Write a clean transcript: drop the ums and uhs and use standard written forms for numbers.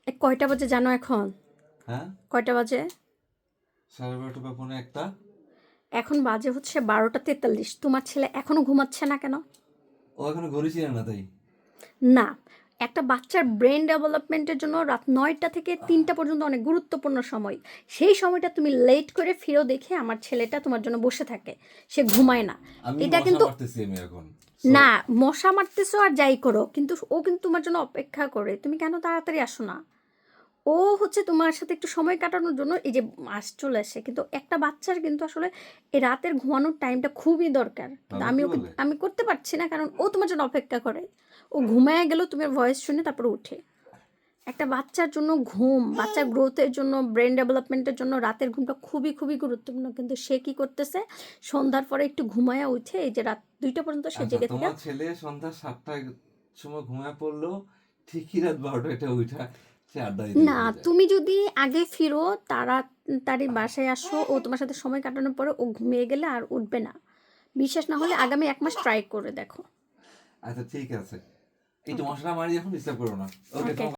কয়টা বাজে জানো এখন? হ্যাঁ, কয়টা বাজে? 12:30 বা পৌনে একটা। এখন বাজে হচ্ছে 12টা 43। তোমার ছেলে এখনো ঘুমাচ্ছে না কেন? ও এখনো ঘড়ি ছিল না তাই। না, একটা বাচ্চার ব্রেন ডেভেলপমেন্টের জন্য রাত 9টা থেকে 3টা পর্যন্ত অনেক গুরুত্বপূর্ণ সময়। সেই সময়টা তুমি লেট করে ফিরো দেখে আমার ছেলেটা তোমার জন্য বসে থাকে, সে ঘুমায় না। আমি এটা মশা কিন্তু মারতেছি আমি এখন। সো না, মশা মারতেছো আর যাই করো, কিন্তু ও কিন্তু তোমার জন্য অপেক্ষা করে। তুমি কেন তাড়াতাড়ি আসো না? ও হচ্ছে তোমার সাথে একটু সময় কাটানোর জন্য এই যে চলে আসে, কিন্তু একটা বাচ্চার কিন্তু আসলে এই রাতের ঘুমানোর টাইমটা খুবই দরকার, কিন্তু বাবা আমি কি ওকে বলে? আমি করতে পারছি না, কারণ ও তোমার জন্য অপেক্ষা করে। ও ঘুমায় গেল তোমার ভয়েস শুনে তারপর উঠে। একটা বাচ্চার জন্য ঘুম, বাচ্চার গ্রোথের জন্য, ব্রেন ডেভেলপমেন্টের জন্য রাতের ঘুমটা খুবই খুবই গুরুত্বপূর্ণ, কিন্তু সে কি করতেছে, সন্ধ্যার পরে একটু ঘুমায়া উঠে এই যে রাত 2টা পর্যন্ত সে আচ্ছা, জেগে থেকে। তোমার ছেলে সন্ধ্যা 7টায় সময় ঘুমায় পড়লো, ঠিকই রাত 12টায় উঠা সে আড্ডা দিতে না, বেরিয়ে যায়। তুমি যদি আগে ফিরো, তাড়াতাড়ি বাসায় আসো, ও তোমার সাথে সময় কাটানোর পরে ও ঘুমিয়ে গেলে আর উঠবে না। বিশ্বাস না হলে আগামী 1 মাস ট্রাই করে দেখো। আচ্ছা ঠিক আছে, একটু ওকে। মশলা মারি, এখন ডিস্টার্ব করো না। ওকে, ওকে। তোমার